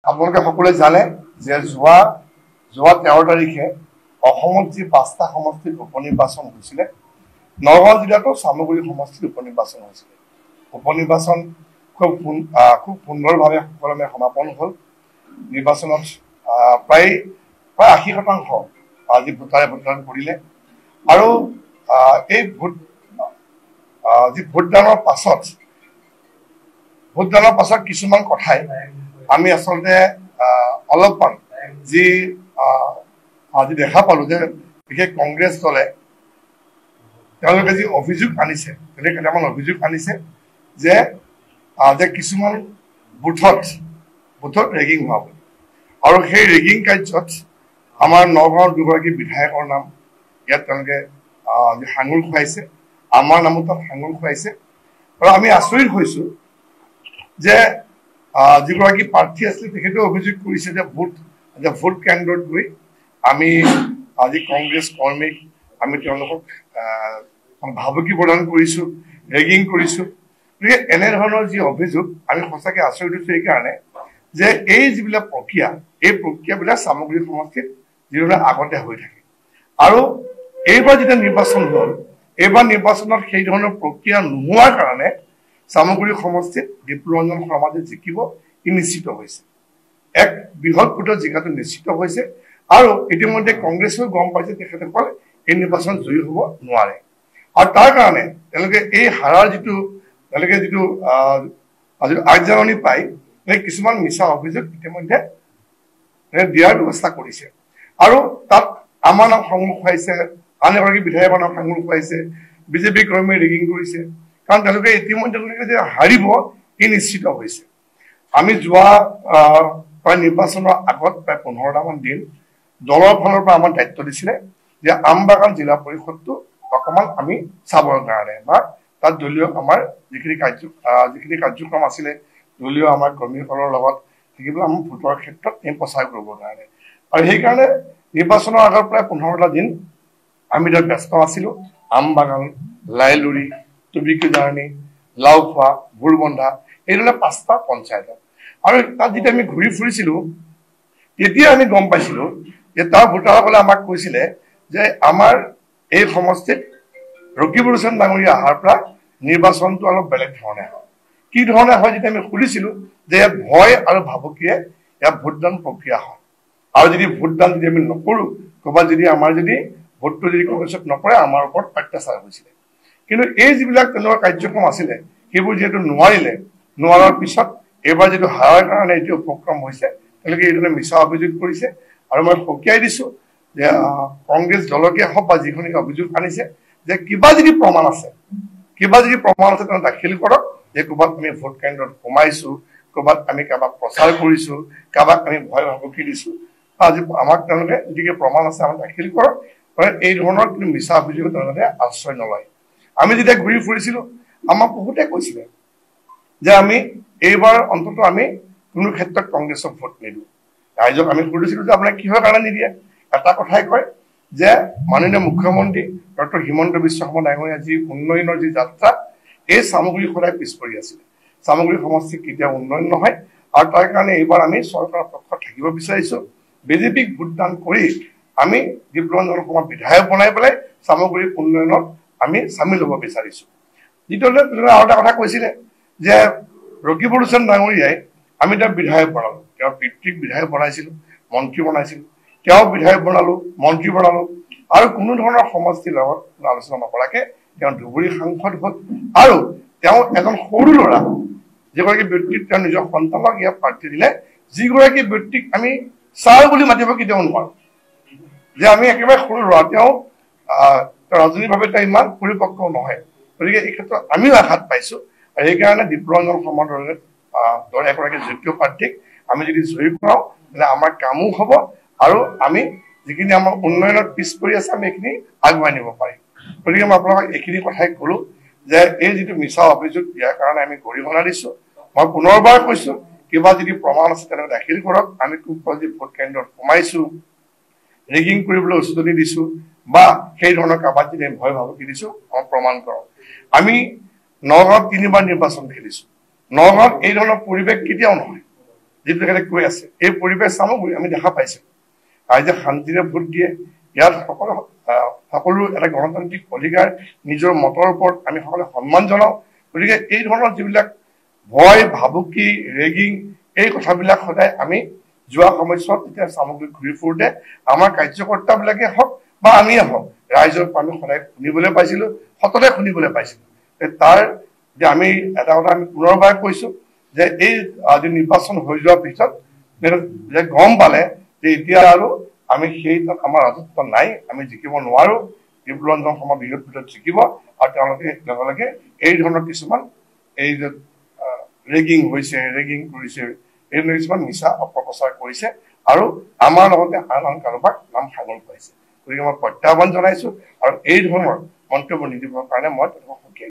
আপোনালোকে সকলোৱে জানে যে যোৱা 13 তাৰিখে অসমত যি 5টা সমষ্টিত উপনিৰ্বাচন হৈছিলে, নগাঁও জিলাতো চামগুৰি সমষ্টিত উপনিৰ্বাচন হৈছিলে। উপনিৰ্বাচন খুব সুন্দৰভাৱে সুকলমে সমাপন হ'ল। নিৰ্বাচনত প্ৰায় 80% আজি ভোটাৰে ভোটদান কৰিলে। আৰু এই ভোটদানৰ পাছত কিছুমান কথাই আমি আচলতে অলপমান যি দেখা পালো যে বিশেষ কংগ্ৰেছ দলে তেওঁলোকে যি অভিযোগ আনিছে, কেইটামান অভিযোগ আনিছে যে কিছুমান বুথত ৰেগিং হোৱা বুলি। আৰু সেই ৰেগিং কাৰ্যত আমাৰ নগাঁৱৰ দুগৰাকী বিধায়কৰ নাম ইয়াত তেওঁলোকে সাঙুৰ খুৱাইছে, আমাৰ নামো তাত সাঙুৰ খুৱাইছে। আৰু আমি আচৰিত হৈছো যে যিগৰাকী প্ৰাৰ্থী আছিলে তেখেতেও অভিযোগ কৰিছে যে ভোট কেন্দ্ৰত গৈ আমি আজি কংগ্ৰেছ কৰ্মীক আমি তেওঁলোকক ভাবুকি প্ৰদান কৰিছো, ৰেগিং কৰিছো। গতিকে এনেধৰণৰ যি অভিযোগ আমি সঁচাকৈ আচৰিত হৈছো এইকাৰণে যে এই যিবিলাক প্ৰক্ৰিয়া, এই প্ৰক্ৰিয়াবিলাক সামগ্ৰী সমষ্টিত যিধৰণে আগতে হৈ থাকে। আৰু এইবাৰ যেতিয়া নিৰ্বাচন হ'ল, এইবাৰ নিৰ্বাচনত সেই ধৰণৰ প্ৰক্ৰিয়া নোহোৱাৰ কাৰণে সামগ্ৰী সমষ্টিত বিপ্লৱৰঞ্জন শৰ্মা যে জিকিব ই নিশ্চিত হৈছে। এক বৃহৎ ভোটত জিকাটো নিশ্চিত হৈছে। আৰু ইতিমধ্যে কংগ্ৰেছেও গম পাইছে তেখেতসকল এই নিৰ্বাচন জয়ী হ'ব নোৱাৰে। আৰু তাৰ কাৰণে তেওঁলোকে এই হাৰাৰ যিটো আগজাননী পাই কিছুমান মিছা অভিযোগ ইতিমধ্যে দিয়াৰ ব্যৱস্থা কৰিছে। আৰু তাত আমাৰ নাম সাঙুৰ খুৱাইছে, আন এগৰাকী বিধায়কৰ নাম সাঙুৰ খুৱাইছে, বিজেপি কৰ্মীয়ে ৰেগিং কৰিছে। কাৰণ তেওঁলোকে ইতিমধ্যে যে হাৰিব ই নিশ্চিত হৈছে। আমি যোৱা প্ৰায় নিৰ্বাচনৰ আগত প্ৰায় 15টামান দিন দলৰ ফালৰ পৰা আমাৰ দায়িত্ব দিছিলে যে আমবাগান জিলা পৰিষদটো অকমান আমি চাবৰ কাৰণে বা তাত দলীয় আমাৰ যিখিনি কাৰ্যক্ৰম আছিলে দলীয় আমাৰ কৰ্মীসকলৰ লগত থাকিবলৈ আমাৰ ভোটৰ ক্ষেত্ৰত প্ৰচাৰ কৰিবৰ কাৰণে। আৰু সেইকাৰণে নিৰ্বাচনৰ আগৰ প্ৰায় 15টা দিন আমি তাত ব্যস্ত আছিলো। আমবাগান, লাইলুৰি, টুবিকুজাৰণি, লাওখোৱা, বুৰবন্ধা, এইদৰে 5টা পঞ্চায়তত। আৰু তাত যেতিয়া আমি ঘূৰি ফুৰিছিলো তেতিয়া আমি গম পাইছিলো যে তাৰ ভোটাৰসকলে আমাক কৈছিলে যে আমাৰ এই সমষ্টিত ৰকিবুল হুছেইন ডাঙৰীয়া অহাৰ পৰা নিৰ্বাচনটো অলপ বেলেগ ধৰণে হয়। কি ধৰণে হয় যেতিয়া আমি সুধিছিলো যে ভয় আৰু ভাবুকিয়ে ইয়াত ভোটদান প্ৰক্ৰিয়া হয়। আৰু যদি ভোটদান যদি আমি নকৰো, ক'ৰবাত যদি আমাৰ ভোটটো যদি কংগ্ৰেছত নপৰে আমাৰ ওপৰত অত্যাচাৰ হৈছিলে। কিন্তু এই যিবিলাক তেনেকুৱা কাৰ্যক্ৰম আছিলে সেইবোৰ যিহেতু নোৱাৰাৰ পিছত এইবাৰ যিটো হাৰাৰ কাৰণে এইটো উপক্ৰম হৈছে, তেওঁলোকে এইধৰণে মিছা অভিযোগ কৰিছে। আৰু মই সকীয়াই দিছো যে কংগ্ৰেছ দলকে হওক বা যিখনে অভিযোগ আনিছে যে কিবা যদি প্ৰমাণ আছে তেওঁ দাখিল কৰক যে ক'ৰবাত আমি ভোট কেন্দ্ৰত সোমাইছো, ক'ৰবাত আমি কাৰোবাক প্ৰচাৰ কৰিছো, কাৰোবাক আমি ভয় ভাবুকি দিছো। আজি আমাক তেওঁলোকে যদি প্ৰমাণ আছে আমাক দাখিল কৰক। এই ধৰণৰ কিন্তু মিছা অভিযোগ তেওঁলোকে আশ্ৰয় নলয়। আমি যেতিয়া ঘূৰি ফুৰিছিলো আমাক বহুতে কৈছিলে যে আমি এইবাৰ অন্ততঃ আমি কোনো ক্ষেত্ৰত কংগ্ৰেছক ভোট নিদিওঁ। ৰাইজক আমি সুধিছিলো যে আপোনাক কিহৰ কাৰণে নিদিয়ে? এটা কথাই কয় যে মাননীয় মুখ্যমন্ত্ৰী ডক্টৰ হিমন্ত বিশ্ব শৰ্মা ডাঙৰীয়া যি উন্নয়নৰ যি যাত্ৰা, এই সামগ্ৰী সদায় পিছ পৰি আছিলে। সামগ্ৰী সমষ্টিত কেতিয়াও উন্নয়ন নহয়। আৰু তাৰ কাৰণে এইবাৰ আমি চৰকাৰৰ পক্ষত থাকিব বিচাৰিছো। বিজেপিক ভোটদান কৰি আমি বিপ্লৱৰঞ্জন শৰ্মা বিধায়ক বনাই পেলাই সামগ্ৰিক উন্নয়নত আমি চামিল হ'ব বিচাৰিছো। যিটোলে আৰু এটা কথা কৈছিলে যে ৰকিবুল হুছেইন ডাঙৰীয়াই আমি তাক বিধায়ক বনালো, তেওঁৰ পিতৃক বিধায়ক বনাইছিলো, মন্ত্ৰী বনাইছিলো, তেওঁ বিধায়ক বনালো, মন্ত্ৰী বনালো। আৰু কোনো ধৰণৰ সমষ্টিৰ লগত আলোচনা নকৰাকে তেওঁ ধুবুৰী সাংসদ হ'ল। আৰু তেওঁ এজন সৰু ল'ৰা, যিগৰাকী ব্যক্তিক তেওঁ নিজৰ সন্তানক ইয়াত প্ৰাৰ্থী দিলে, যিগৰাকী ব্যক্তিক আমি ছাৰ বুলি মাতিব কেতিয়াও নোৱাৰো, যে আমি একেবাৰে সৰু ল'ৰা, তেওঁ ৰাজনৈতিকভাৱে তেওঁ ইমান পৰিপক্ক নহয়। গতিকে এই ক্ষেত্ৰত আমিও আঘাত পাইছো। আৰু সেইকাৰণে বিপ্লৱৰঞ্জন শৰ্মাৰ দৰে এগৰাকী যোগ্য প্ৰাৰ্থীক আমি যদি জয়ী কৰাওঁ তেন্তে আমাৰ কামো হ'ব আৰু আমি যিখিনি আমাৰ উন্নয়নত পিছ পৰি আছে আমি এইখিনি আগুৱাই নিব পাৰিম। গতিকে মই আপোনালোকক এইখিনি কথাই কলো যে এই যিটো মিছা অভিযোগ দিয়াৰ কাৰণে আমি গৰিহণা দিছো। মই পুনৰবাৰ কৈছো কিবা যদি প্ৰমাণ আছে তেনেহ'লে দাখিল কৰক। আমি যি ভোট কেন্দ্ৰত সোমাইছো, ৰেগিং কৰিবলৈ উচতনি দিছো বা সেই ধৰণৰ কাবাত যদি ভয় ভাবুকি দিছো আমাক প্ৰমাণ কৰক। আমি নগাঁৱত 3বাৰ নিৰ্বাচন খেলিছো। নগাঁৱত এই ধৰণৰ পৰিৱেশ কেতিয়াও নহয়। যিটো তেখেতে কৈ আছে এই পৰিৱেশ সামগ্ৰী আমি দেখা পাইছো ৰাইজে শান্তিৰে ভোট দিয়ে ইয়াত সকলো এটা গণতান্ত্ৰিক অধিকাৰ নিজৰ মতৰ ওপৰত আমি সকলোৱে সন্মান জনাওঁ গতিকে এই ধৰণৰ যিবিলাক ভয় ভাবুকি ৰেগিং এই কথাবিলাক সদায় আমি যোৱা সময়ছোৱাত এতিয়া সামগ্ৰী ঘূৰি ফুৰোতে আমাৰ কাৰ্যকৰ্তাবিলাকে হওক বা আমিয়ে হওক ৰাইজৰ আমি সদায় শুনিবলৈ পাইছিলো সততে শুনিবলৈ পাইছিলো তাৰ যে আমি এটা কথা আমি পুনৰবাৰ কৈছো যে এই আজি নিৰ্বাচন হৈ যোৱাৰ পিছত যে গম পালে যে এতিয়া আৰু আমি সেই আমাৰ ৰাজত্ব নাই আমি জিকিব নোৱাৰো বিপ্লৱঞ্জন সমাজ বিৰোধ ভিতৰত জিকিব আৰু তেওঁলোকে লগে এই ধৰণৰ কিছুমান এই যে ৰেগিং হৈছে ৰেগিং কৰিছে এই ধৰণৰ কিছুমান মিছা অপপ্ৰচাৰ কৰিছে আৰু আমাৰ লগতে আন কাৰোবাক নাম সাঙুৰ পাইছে গতিকে মই প্ৰত্যাহ্বান জনাইছো আৰু এই ধৰণৰ মন্তব্য নিদিবৰ কাৰণে মই